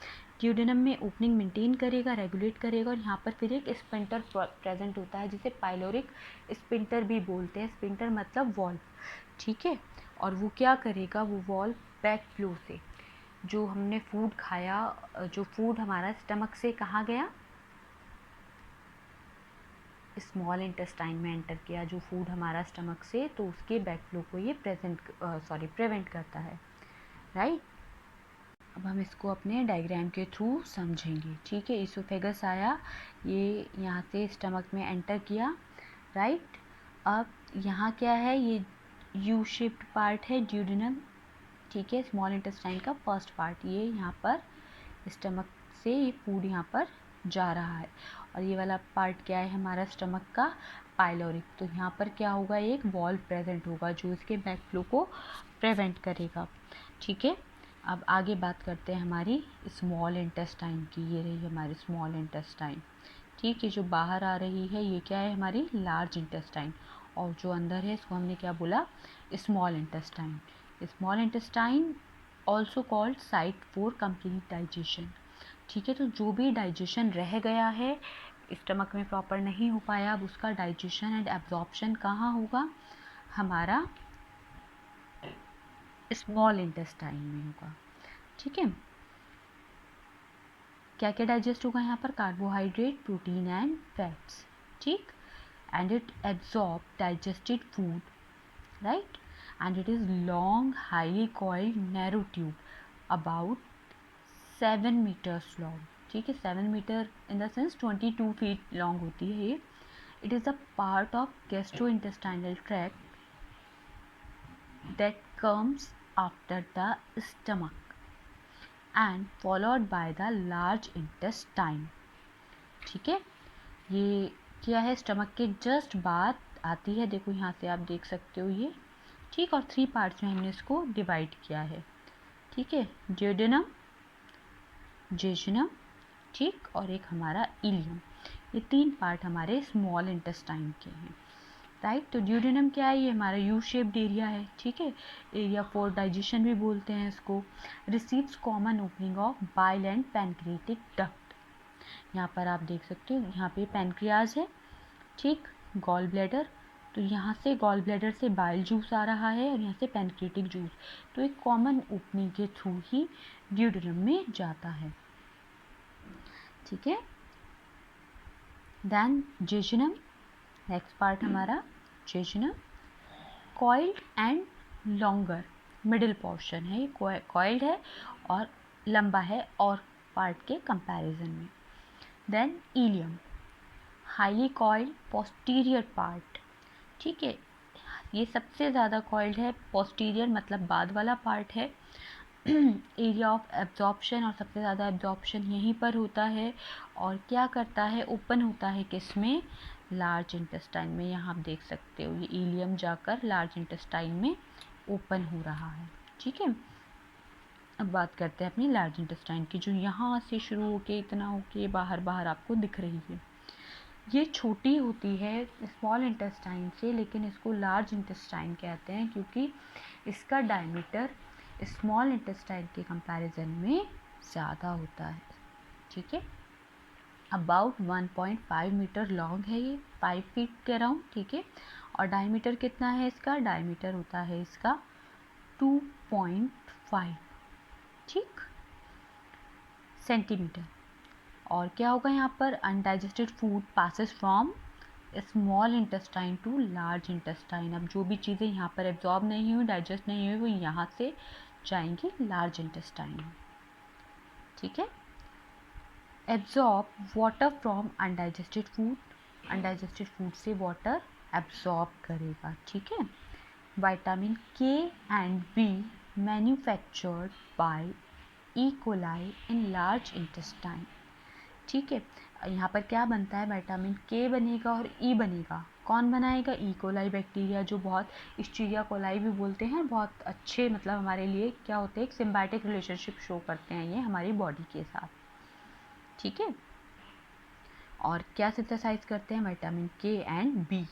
duodenum में ओपनिंग मेंटेन करेगा, रेगुलेट करेगा, और यहाँ पर फिर एक स्पिंटर प्रेजेंट होता है, जिसे पाइलोरिक स्पिंटर भी बोलते हैं, स्पिंटर मतलब वॉल्व, ठीक है। और वो क्या करेगा, वो वॉल्व बैक फ्लो से, जो हमने फूड खाया, जो फूड हमारा स्टमक से कहाँ गया, स्मॉल इंटेस्टाइन में एंटर किया, जो फूड हमारा स्टमक से, तो उसके बैक फ्लो को ये प्रिवेंट करता है, राइट। अब हम इसको अपने डायग्राम के थ्रू समझेंगे, ठीक है। ईसोफेगस आया, ये यहाँ से स्टमक में एंटर किया, राइट। अब यहाँ क्या है, ये यू शेप्ड पार्ट है ड्यूडेनम, ठीक है, स्मॉल इंटेस्टाइन का फर्स्ट पार्ट, ये यहाँ पर स्टमक से ये फूड यहाँ पर जा रहा है, और ये वाला पार्ट क्या है हमारा स्टमक का, पाइलोरिक। तो यहाँ पर क्या होगा, एक वॉल्व प्रेजेंट होगा जो इसके बैक फ्लो को प्रिवेंट करेगा, ठीक है। अब आगे बात करते हैं हमारी स्मॉल इंटेस्टाइन की, ये रही हमारी स्मॉल इंटेस्टाइन, ठीक है। जो बाहर आ रही है ये क्या है, हमारी लार्ज इंटेस्टाइन, और जो अंदर है इसको हमने क्या बोला, small intestine. Small intestine also called site for complete digestion, ठीक है। तो जो भी डाइजेशन रह गया है, स्टमक में प्रॉपर नहीं हो पाया, अब उसका डाइजेशन एंड एब्जॉर्प्शन कहाँ होगा, हमारा स्मॉल इंटेस्टाइन में होगा, ठीक है। क्या क्या डाइजेस्ट होगा यहाँ पर, कार्बोहाइड्रेट, प्रोटीन एंड फैट्स, ठीक। And it absorb digested food, right. And it is long highly coiled narrow tube about 7 metres long, ठीक है, 7 metre in the sense 22 feet long होती है ये। It is a part of gastrointestinal tract that comes after the stomach and followed by the large intestine. ठीक है, ये क्या है, स्टमक के जस्ट बाद आती है, देखो यहाँ से आप देख सकते हो ये, ठीक। और 3 पार्ट्स में हमने इसको डिवाइड किया है, ठीक है, ड्यूडेनम, जेजुनम, ठीक, और एक हमारा इलियम। ये 3 पार्ट हमारे स्मॉल इंटेस्टाइन के हैं, राइट। तो ड्यूडेनम क्या है, ये हमारा यू शेप्ड एरिया है, ठीक है, एरिया फॉर डाइजेशन भी बोलते हैं इसको। Receives common opening of bile and pancreatic duct. यहाँ पर आप देख सकते हो, यहाँ पे पैनक्रियाज है, ठीक, गॉल ब्लैडर, तो यहाँ से गॉल ब्लैडर से बाइल जूस आ रहा है और यहाँ से पैनक्रिएटिक जूस, तो एक कॉमन ओपनिंग के थ्रू ही ड्यूडेनम में जाता है, ठीक है। देन जेजुनम, नेक्स्ट पार्ट हमारा jejunum, coiled and longer middle portion है, ये कॉइल्ड है और लंबा है और पार्ट के कंपैरिजन में। Then ileum, highly coiled posterior part, ठीक है, ये सबसे ज़्यादा कॉइल्ड है, पोस्टीरियर मतलब बाद वाला पार्ट है। एरिया ऑफ एब्जॉर्प्शन, और सबसे ज़्यादा एब्जॉर्प्शन यहीं पर होता है, और क्या करता है, ओपन होता है किस में, लार्ज इंटेस्टाइन में। यहाँ आप देख सकते हो ये इलियम जाकर लार्ज इंटेस्टाइन में ओपन हो रहा है, ठीक है। अब बात करते हैं अपनी लार्ज इंटेस्टाइन की, जो यहाँ से शुरू होके इतना होके बाहर बाहर आपको दिख रही है। ये छोटी होती है स्मॉल इंटेस्टाइन से, लेकिन इसको लार्ज इंटेस्टाइन कहते हैं क्योंकि इसका डायमीटर स्मॉल इंटेस्टाइन के कंपैरिजन में ज़्यादा होता है, ठीक है। अबाउट 1.5 मीटर लॉन्ग है ये, 5 फीट के अराउंड, ठीक है। और डायमीटर कितना है इसका, डायमीटर होता है इसका 2.5, ठीक, सेंटीमीटर। और क्या होगा यहाँ पर, undigested food passes from small intestine to large intestine. अब जो भी चीज़ें यहाँ पर एब्जॉर्ब नहीं हुई, डाइजेस्ट नहीं हुई, वो यहाँ से जाएंगी लार्ज इंटेस्टाइन में, ठीक है। Absorb water from undigested food, undigested food से वाटर एब्जॉर्ब करेगा, ठीक है। विटामिन के and be manufactured by E coli in large intestine, ठीक है। यहाँ पर क्या बनता है, विटामिन के बनेगा और ई बनेगा, कौन बनाएगा, ई कोलाई बैक्टीरिया, जो बहुत इस्चीरिया कोलाई भी बोलते हैं, बहुत अच्छे मतलब हमारे लिए क्या होते हैं, एक सिम्बायोटिक रिलेशनशिप शो करते हैं ये हमारी बॉडी के साथ, ठीक है। और क्या सिंथेसाइज करते हैं, विटामिन के एंड बी।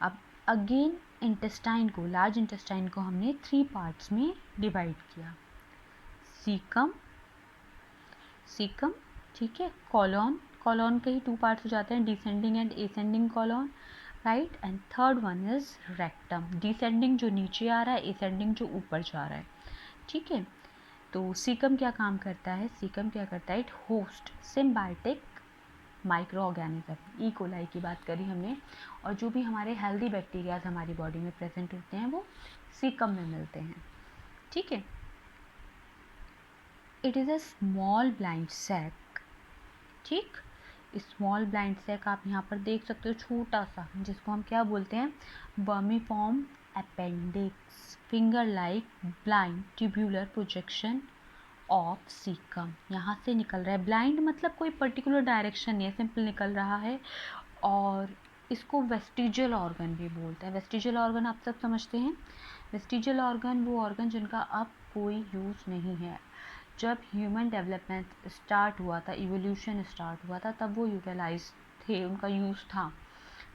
अब अगेन इंटेस्टाइन को, लार्ज इंटेस्टाइन को हमने 3 पार्ट्स में डिवाइड किया, सीकम, सीकम, ठीक है, कॉलॉन, कॉलॉन के ही 2 पार्ट्स हो जाते हैं, descending and ascending colon, right. And third one is rectum, descending जो नीचे आ रहा है, एसेंडिंग जो ऊपर जा रहा है, ठीक है। तो सीकम क्या काम करता है, सीकम क्या करता है, it host symbiotic micro organism, E coli की बात करी हमने, और जो भी हमारे हेल्दी बैक्टीरियाज हमारी बॉडी में प्रेजेंट होते हैं वो सीकम में मिलते हैं, ठीक है। It is a small blind sac, ठीक, स्मॉल ब्लाइंड सैक आप यहाँ पर देख सकते हो, छोटा सा, जिसको हम क्या बोलते हैं, vermiform appendix, finger like blind tubular projection of caecum, यहाँ से निकल रहा है। ब्लाइंड मतलब कोई पर्टिकुलर डायरेक्शन नहीं है, सिंपल निकल रहा है। और इसको वेस्टिजियल ऑर्गन भी बोलते हैं। वेस्टिजियल ऑर्गन आप सब समझते हैं, वेस्टिजियल ऑर्गन वो ऑर्गन जिनका अब कोई यूज़ नहीं है। जब ह्यूमन डेवलपमेंट स्टार्ट हुआ था, इवोल्यूशन स्टार्ट हुआ था, तब वो यूटिलाइज थे, उनका यूज़ था,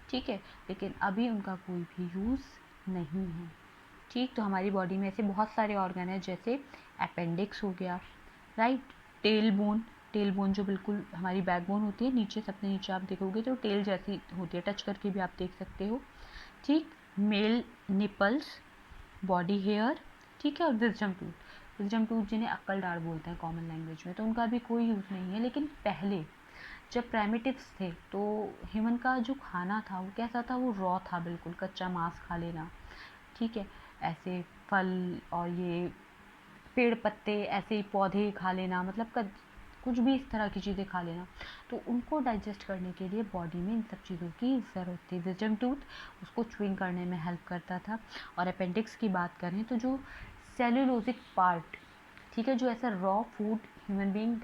ठीक है, लेकिन अभी उनका कोई भी यूज़ नहीं है, ठीक। तो हमारी बॉडी में ऐसे बहुत सारे ऑर्गन हैं, जैसे अपेंडिक्स हो गया, right, tail bone, tail bone जो बिल्कुल हमारी बैकबोन होती है, नीचे सबसे नीचे आप देखोगे तो टेल जैसी होती है, टच करके भी आप देख सकते हो, ठीक। मेल निपल्स, बॉडी हेयर, ठीक है, और विजडम टूथ, विजडम टूथ जिन्हें अक्कल दाढ़ बोलते हैं कॉमन लैंग्वेज में, तो उनका भी कोई यूज़ नहीं है। लेकिन पहले जब प्राइमेटिव्स थे तो ह्यूमन का जो खाना था वो कैसा था, वो रॉ था, बिल्कुल कच्चा मांस खा लेना, ठीक है, ऐसे फल और ये पेड़ पत्ते, ऐसे ही पौधे खा लेना, मतलब कुछ भी इस तरह की चीज़ें खा लेना, तो उनको डाइजेस्ट करने के लिए बॉडी में इन सब चीज़ों की ज़रूरत थी। विजडम टूथ उसको च्यूइंग करने में हेल्प करता था। और अपेंडिक्स की बात करें तो जो सेलुलोजिक पार्ट, ठीक है, जो ऐसा रॉ फूड ह्यूमन बीइंग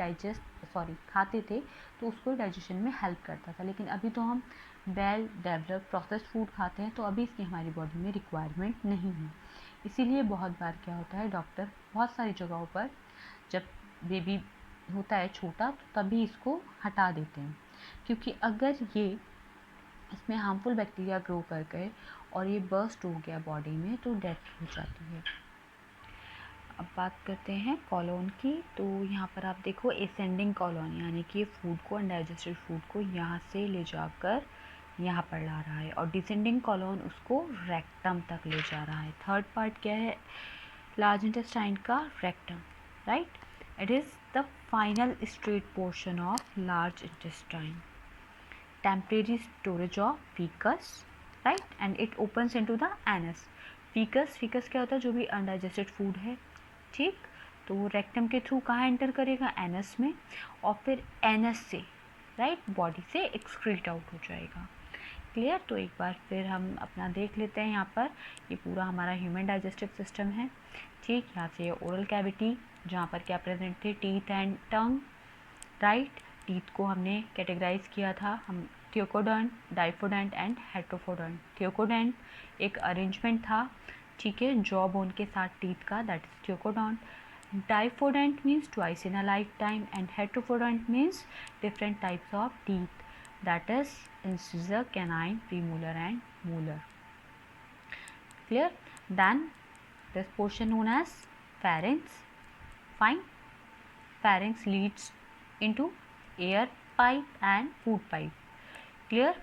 खाते थे तो उसको डाइजेशन में हेल्प करता था। लेकिन अभी तो हम वेल डेवलप प्रोसेस्ड फूड खाते हैं, तो अभी इसकी हमारी बॉडी में रिक्वायरमेंट नहीं है। इसीलिए बहुत बार क्या होता है, डॉक्टर बहुत सारी जगहों पर जब बेबी होता है छोटा तो तभी इसको हटा देते हैं, क्योंकि अगर ये इसमें हार्मफुल बैक्टीरिया ग्रो कर गए और ये बर्स्ट हो गया बॉडी में तो डेथ हो जाती है। अब बात करते हैं कॉलोन की। तो यहाँ पर आप देखो एसेंडिंग कॉलोन, यानी कि फूड को, अनडाइजेस्टेड फूड को यहाँ से ले जाकर यहाँ पर ला रहा है, और डिसेंडिंग कॉलोन उसको रेक्टम तक ले जा रहा है। थर्ड पार्ट क्या है लार्ज इंटेस्टाइन का? Rectum, right. It is the final straight portion of large intestine, temporary storage of faeces, right, and it opens into the anus. Faeces क्या होता है? जो भी अनडाइजेस्टेड फूड है, ठीक, तो वो रेक्टम के थ्रू कहाँ एंटर करेगा? एनस में, और फिर एनस से, राइट, बॉडी से एक्सक्रीट आउट हो जाएगा। क्लियर? तो एक बार फिर हम अपना देख लेते हैं। यहाँ पर ये पूरा हमारा ह्यूमन डाइजेस्टिव सिस्टम है, ठीक। यहाँ से ओरल कैविटी, जहाँ पर क्या प्रेजेंट थे? Teeth and tongue, right. Teeth को हमने कैटेगराइज किया था हम थियोकोडेंट, डाइफोडेंट एंड हेट्रोफोडेंट। थियोकोडेंट एक अरेंजमेंट था, ठीक है, जॉ बोन के साथ टीथ का, that is thecodont. Diphyodont means twice in a lifetime, and heterodont means different types of teeth, that is incisor, canine, premolar and molar. Clear? Then this portion known as pharynx. Fine. Pharynx leads into air pipe and food pipe. Clear?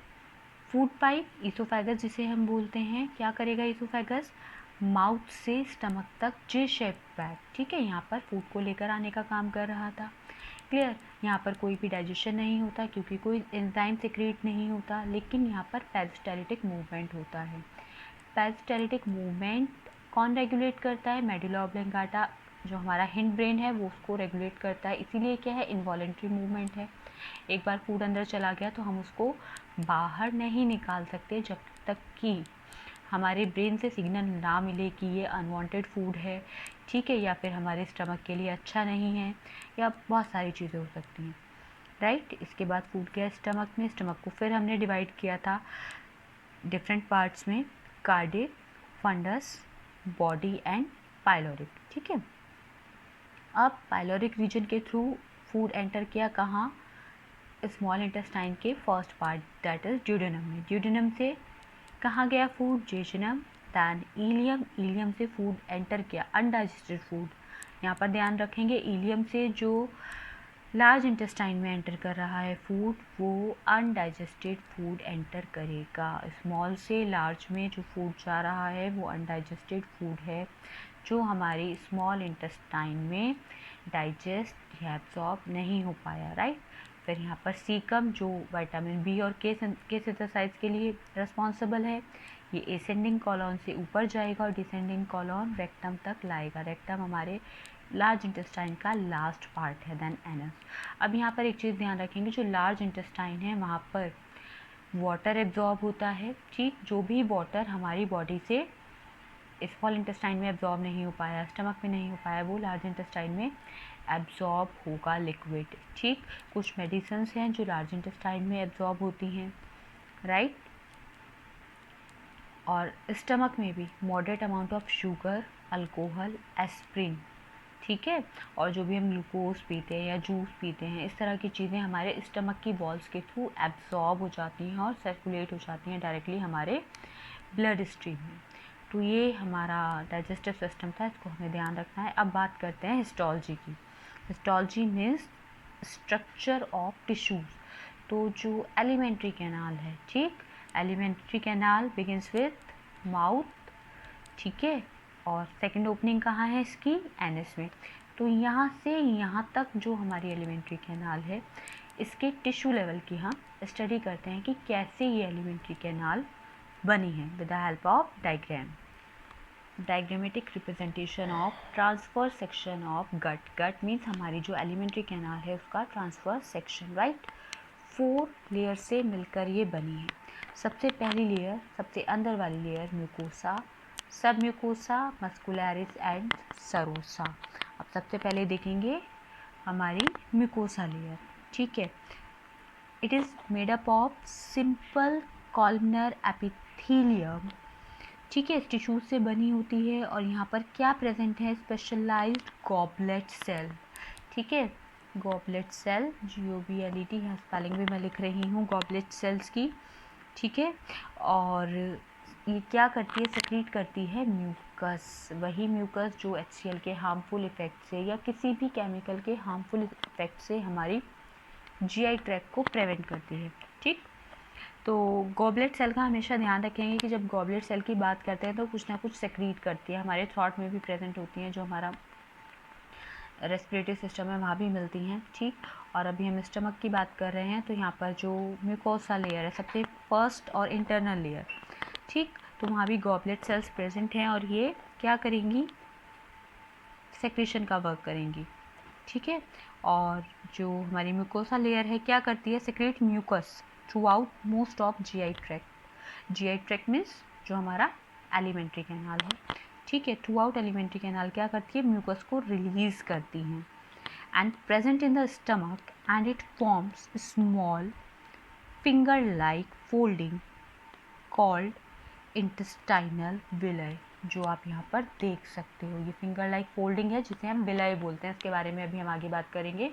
Food pipe, oesophagus जिसे हम बोलते हैं, क्या करेगा ईसोफेगस? माउथ से स्टमक तक जे शेप बैग, ठीक है, यहाँ पर फूड को लेकर आने का काम कर रहा था। क्लियर? यहाँ पर कोई भी डाइजेशन नहीं होता क्योंकि कोई एंजाइम सिक्रेट नहीं होता, लेकिन यहाँ पर पेरिस्टाल्टिक मूवमेंट होता है। पेरिस्टाल्टिक मूवमेंट कौन रेगुलेट करता है? मेडुला ऑब्लिंगाटा, जो हमारा हिंड ब्रेन है वो उसको रेगुलेट करता है। इसीलिए क्या है? इनवॉलेंट्री मूवमेंट है। एक बार फूड अंदर चला गया तो हम उसको बाहर नहीं निकाल सकते जब तक कि हमारे ब्रेन से सिग्नल ना मिले कि ये अनवांटेड फूड है, ठीक है, या फिर हमारे स्टमक के लिए अच्छा नहीं है, या बहुत सारी चीज़ें हो सकती हैं, राइट। इसके बाद फूड गया स्टमक में। स्टमक को फिर हमने डिवाइड किया था डिफरेंट पार्ट्स में, cardiac, fundus, body and pyloric, ठीक है। अब पाइलोरिक रीजन के थ्रू फूड एंटर किया कहाँ? स्मॉल इंटेस्टाइन के first part, that is duodenum में। ड्यूडेनम से कहाँ गया food? Jejunum, then ileum. Ileum से फूड एंटर किया, अनडाइजेस्टेड फूड। यहाँ पर ध्यान रखेंगे, इलियम से जो लार्ज इंटेस्टाइन में एंटर कर रहा है फूड, वो अनडाइजेस्टेड फूड एंटर करेगा। स्मॉल से लार्ज में जो फूड जा रहा है वो अनडाइजेस्टेड फूड है, जो हमारी स्मॉल इंटेस्टाइन में डाइजेस्ट या एब्जॉर्ब नहीं हो पाया, राइट। फिर यहाँ पर सीकम, जो विटामिन बी और के सिंथेसाइज के लिए रिस्पॉन्सिबल है, ये एसेंडिंग कॉलम से ऊपर जाएगा और डिसेंडिंग कॉलम रेक्टम तक लाएगा। रेक्टम हमारे लार्ज इंटेस्टाइन का लास्ट पार्ट है, देन एनस। अब यहाँ पर एक चीज़ ध्यान रखेंगे, जो लार्ज इंटेस्टाइन है वहाँ पर वाटर एब्जॉर्ब होता है, ठीक। जो भी वाटर हमारी बॉडी से स्मॉल इंटेस्टाइन में एब्जॉर्ब नहीं हो पाया, स्टमक में नहीं हो पाया, वो लार्ज इंटेस्टाइन में एब्जॉर्ब होगा लिक्विड, ठीक। कुछ मेडिसिन्स हैं जो लार्ज इंटेस्टाइन में एब्जॉर्ब होती हैं, राइट। और स्टमक में भी moderate amount of sugar, alcohol, aspirin, ठीक है, और जो भी हम ग्लूकोज पीते हैं या जूस पीते हैं, इस तरह की चीज़ें हमारे स्टमक की वॉल्स के थ्रू एब्जॉर्ब हो जाती हैं और सर्कुलेट हो जाती हैं डायरेक्टली हमारे ब्लड स्ट्रीम में। तो ये हमारा डाइजेस्टिव सिस्टम था, इसको हमें ध्यान रखना है। अब बात करते हैं हिस्टोलॉजी की। Histology means structure of tissues. तो जो एलिमेंट्री कैनाल है, ठीक, alimentary canal begins with mouth, ठीक है, और सेकंड ओपनिंग कहाँ है इसकी? एनस में। तो यहाँ से यहाँ तक जो हमारी एलिमेंट्री कैनाल है, इसके टिश्यू लेवल की हम स्टडी करते हैं कि कैसे ये एलिमेंट्री कैनाल बनी है with the help of diagram. Diagrammatic representation of transfer section of gut. Gut means हमारी जो एलिमेंट्री कैनाल है उसका ट्रांसफर सेक्शन, राइट। 4 लेयर से मिलकर ये बनी है। सबसे पहली लेयर, सबसे अंदर वाली लेयर म्यूकोसा, सब म्यूकोसा, मस्कुलरिस एंड सरोसा। अब सबसे पहले देखेंगे हमारी म्यूकोसा लेयर, ठीक है। It is made up of simple columnar epithelium, ठीक है, टिश्यू से बनी होती है। और यहाँ पर क्या प्रेजेंट है, स्पेशलाइज्ड गॉबलेट सेल, ठीक है। गॉबलेट सेल, GOBLET, यहाँ स्पेलिंग भी मैं लिख रही हूँ गॉबलेट सेल्स की, ठीक है। और ये क्या करती है, सेक्रीट करती है म्यूकस, वही म्यूकस जो HCl के हार्मफुल इफेक्ट से या किसी भी केमिकल के हार्मफुल इफेक्ट से हमारी GI ट्रैक्ट को प्रिवेंट करती है, ठीक। तो गॉबलेट सेल का हमेशा ध्यान रखेंगे कि जब गॉबलेट सेल की बात करते हैं तो कुछ ना कुछ सेक्रीट करती है, हमारे थ्रॉट में भी प्रेजेंट होती हैं, जो हमारा रेस्पिरेटरी सिस्टम है वहाँ भी मिलती हैं, ठीक। और अभी हम स्टमक की बात कर रहे हैं, तो यहाँ पर जो म्यूकोसा लेयर है, सबसे फर्स्ट और इंटरनल लेयर, ठीक, तो वहाँ भी गॉबलेट सेल्स प्रेजेंट हैं और ये क्या करेंगी, सेक्रेशन का वर्क करेंगी, ठीक है। और जो हमारी म्यूकोसा लेयर है क्या करती है, secrete mucus throughout most of GI tract. GI tract means जो हमारा एलिमेंट्री कैनाल है, ठीक है। थ्रू आउट एलिमेंट्री कैनाल क्या करती है, म्यूकस को रिलीज करती हैं and present in the stomach and it forms small finger like folding called intestinal विलय, जो आप यहाँ पर देख सकते हो। ये फिंगर लाइक फोल्डिंग है जिसे हम विलय बोलते हैं, इसके बारे में अभी हम आगे बात करेंगे।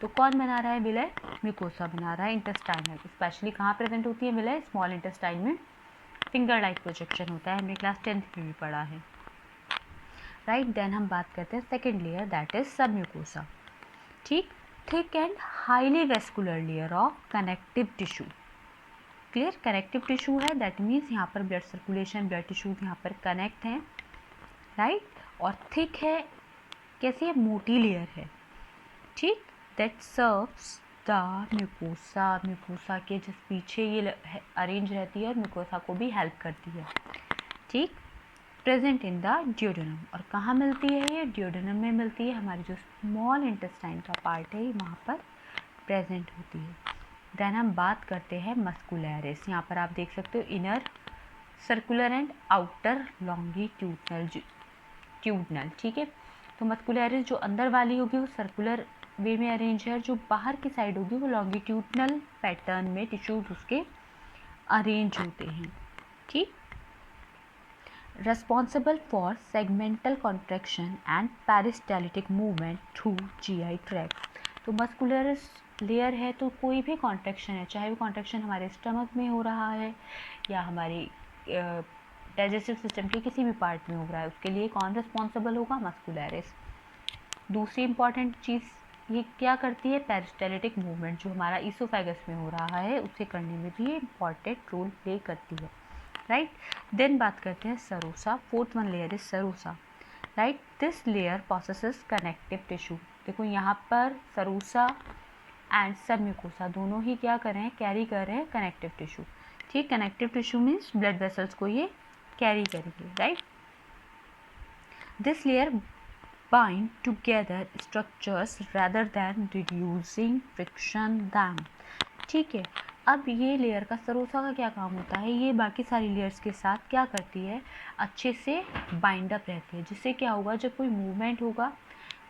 तो कौन बना रहा है विलय, म्यूकोसा बना रहा है, इंटेस्टाइनल। स्पेशली कहाँ प्रेजेंट होती है विलय, स्मॉल इंटेस्टाइन में फिंगर लाइक प्रोजेक्शन होता है, हमने क्लास 10th में भी पढ़ा है, राइट। देन हम बात करते हैं सेकेंड लेयर, दैट इज सब म्यूकोसा, ठीक। Thick and highly vascular layer of connective tissue, clear, connective tissue है, दैट मीन्स यहाँ पर ब्लड सर्कुलेशन, ब्लड टिश्यू यहाँ पर कनेक्ट हैं, राइट। और थिक है, कैसी है, मोटी लेयर है, ठीक, that serves the mucosa, mucosa के जिस पीछे ये अरेंज रहती है और म्यूकोसा को भी हेल्प करती है, ठीक। प्रेजेंट इन द ड्यूडेनम, और कहाँ मिलती है ये, ड्यूडेनम में मिलती है, हमारी जो स्मॉल इंटेस्टाइन का पार्ट है वहाँ पर प्रेजेंट होती है। देन हम बात करते हैं मस्कुलरिस, यहाँ पर आप देख सकते हो inner circular and outer longitudinal, ठीक है। तो मस्कुलरिस जो अंदर वाली होगी वो सर्कुलर वे में अरेंज है, और जो बाहर की साइड होगी वो लॉन्गिट्यूडनल पैटर्न में टिश्यूज उसके अरेंज होते हैं, ठीक। responsible for segmental contraction and peristaltic movement through GI tract। तो मस्कुलरिस लेयर है तो कोई भी कॉन्ट्रैक्शन है, चाहे वो कॉन्ट्रैक्शन हमारे स्टमक में हो रहा है या हमारे डाइजेस्टिव सिस्टम के किसी भी पार्ट में हो रहा है, उसके लिए कौन रिस्पॉन्सिबल होगा, मस्कुलरिस। दूसरी इंपॉर्टेंट चीज़ ये क्या करती है, पेरिस्टाल्टिक मूवमेंट, जो हमारा ईसोफेगस में हो रहा है उसे करने में भी ये इंपॉर्टेंट रोल प्ले करती है, राइट। देन बात करते हैं सरोसा, फोर्थ वन लेयर इज सरोसा, right. This layer processes connective tissue, देखो यहाँ पर सरोसा एंड सब म्यूकोसा दोनों ही क्या कर रहे हैं, कैरी कर रहे हैं कनेक्टिव टिश्यू, ठीक। Connective tissue means blood vessels को ये कैरी करेंगे, right. This layer bind together structures rather than reducing friction them, ठीक है। अब ये लेयर का सरोसा का क्या काम होता है, ये बाकी सारी लेयर्स के साथ क्या करती है, अच्छे से बाइंड अप रहती है, जिससे क्या होगा, जब कोई मूवमेंट होगा,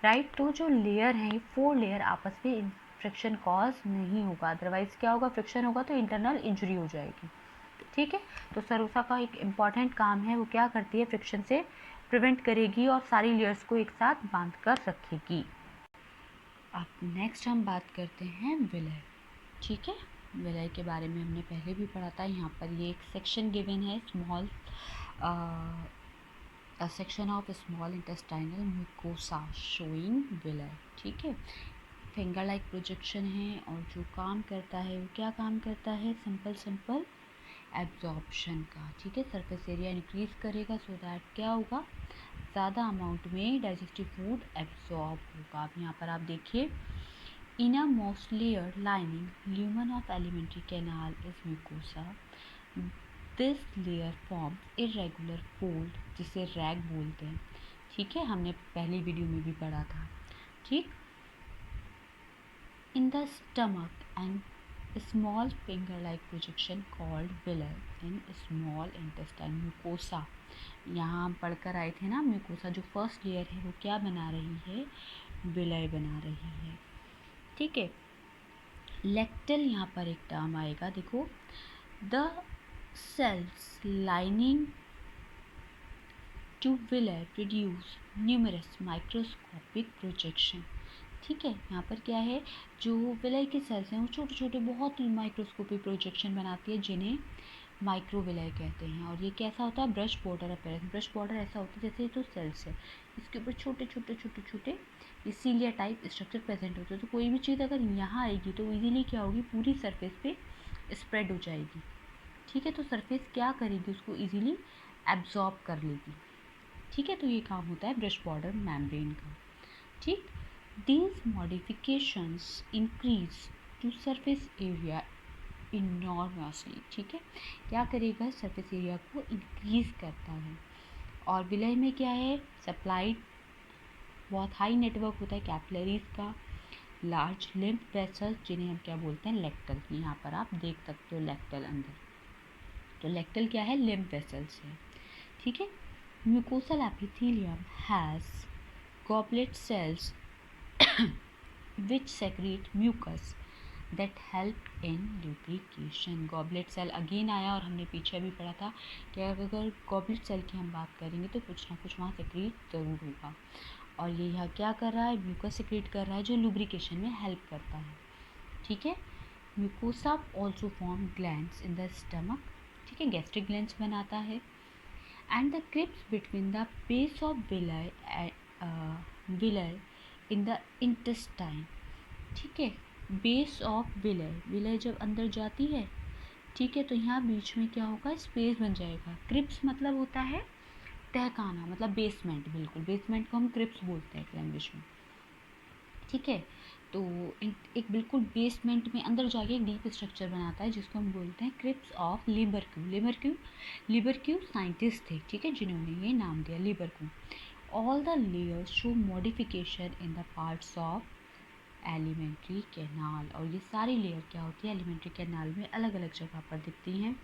राइट, तो जो लेयर है 4 लेयर आपस में फ्रिक्शन कॉज नहीं होगा, अदरवाइज क्या होगा, फ्रिक्शन होगा तो इंटरनल इंजरी हो जाएगी, ठीक है। तो सरोसा का एक इम्पॉर्टेंट काम है, वो क्या करती है, फ्रिक्शन से प्रिवेंट करेगी और सारी लेयर्स को एक साथ बांध कर रखेगी। अब नेक्स्ट हम बात करते हैं विलय, ठीक है। विलय के बारे में हमने पहले भी पढ़ा था, यहाँ पर ये एक सेक्शन गिवन है, small section of small intestinal mucosa showing विलय, ठीक है। फिंगर लाइक प्रोजेक्शन है और जो काम करता है वो क्या काम करता है, सिंपल एब्जॉर्प्शन का, ठीक है। सरफेस एरिया इंक्रीज करेगा सो दैट क्या होगा, ज़्यादा अमाउंट में डाइजेस्टिव फूड एब्जॉर्ब होगा। अब यहाँ पर आप देखिए, inner most layer lining lumen of alimentary canal is mucosa, this layer form irregular fold, जिसे रैग बोलते हैं। ठीक है, हमने पहली वीडियो में भी पढ़ा था। ठीक, इन the stomach and small finger like projection called विलय इन स्मॉल इंटेस्टाइन म्यूकोसा। यहाँ हम पढ़कर आए थे ना, म्यूकोसा जो फर्स्ट लेयर है वो क्या बना रही है, विलय बना रही है। ठीक है, लेक्टल यहाँ पर एक टर्म आएगा, देखो, द सेल्स लाइनिंग टू विलय प्रोड्यूस न्यूमरस माइक्रोस्कोपिक प्रोजेक्शन। ठीक है, यहाँ पर क्या है, जो विलय के सेल्स हैं वो छोटे छोटे बहुत ही माइक्रोस्कोपिक प्रोजेक्शन बनाती है, जिन्हें माइक्रोविलय कहते हैं। और ये कैसा होता है, brush border appearance. Brush border ऐसा होता है जैसे जो सेल्स है इसके ऊपर छोटे छोटे छोटे छोटे ये सीलिया टाइप स्ट्रक्चर प्रेजेंट होते हैं। तो कोई भी चीज़ अगर यहाँ आएगी तो इजीली क्या होगी, पूरी सरफेस पे स्प्रेड हो जाएगी। ठीक है, तो सरफेस क्या करेगी, उसको इजीली एब्जॉर्ब कर लेगी। ठीक है, तो ये काम होता है ब्रश बॉर्डर मेम्ब्रेन का। ठीक, these modifications increase to surface area enormously। ठीक है, क्या करेगा, सरफेस एरिया को इंक्रीज करता है। और विलय में क्या है, सप्लाइड बहुत हाई नेटवर्क होता है कैपिलरीज का, लार्ज लिम्फ वेसल्स जिन्हें हम क्या बोलते हैं, लेक्टल। यहाँ पर आप देख सकते हो लेक्टल अंदर, तो लेक्टल क्या है, लिम्फ वेसल्स है। ठीक है, mucosal epithelium has goblet cells which secrete mucus that help in lubrication। Goblet cell again आया, और हमने पीछे भी पढ़ा था कि अगर गॉबलेट सेल की हम बात करेंगे तो कुछ ना कुछ वहाँ सेक्रेट ज़रूर होगा। और ये यहाँ क्या कर रहा है, म्यूकस सेक्रेट कर रहा है जो लुब्रिकेशन में हेल्प करता है। ठीक है, mucosa also form glands in the stomach. ठीक है, गैस्ट्रिक ग्लैंड्स बनाता है। And the crypts between the base of villi in the intestine. ठीक है, बेस ऑफ विलय, विलय जब अंदर जाती है, ठीक है, तो यहाँ बीच में क्या होगा, स्पेस बन जाएगा। क्रिप्स मतलब होता है तहखाना, मतलब बेसमेंट, बिल्कुल बेसमेंट को हम क्रिप्स बोलते हैं लैंग्वेज में। ठीक है, तो एक बिल्कुल बेसमेंट में अंदर जाके एक डीप स्ट्रक्चर बनाता है जिसको हम बोलते हैं crypts of Lieberkuhn. Lieberkuhn scientist थे, ठीक है, जिन्होंने ये नाम दिया Lieberkuhn. All the layers show modification in the parts of alimentary canal. और ये सारी लेयर क्या होती है, एलिमेंट्री कैनाल में अलग अलग जगह पर दिखती हैं।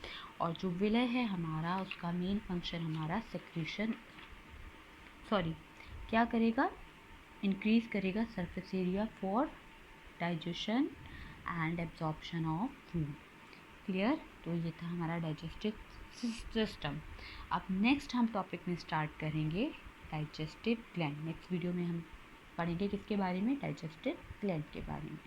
और जो विलय है हमारा, उसका मेन फंक्शन हमारा सेक्रेशन, क्या करेगा, इंक्रीज करेगा surface area for digestion and absorption of food. Clear, तो ये था हमारा डाइजेस्टिव सिस्टम। अब नेक्स्ट हम टॉपिक में स्टार्ट करेंगे डाइजेस्टिव ग्लैंड। नेक्स्ट वीडियो में हम पढ़ेंगे किसके बारे में, डाइजेस्टिव ग्लैंड के बारे में।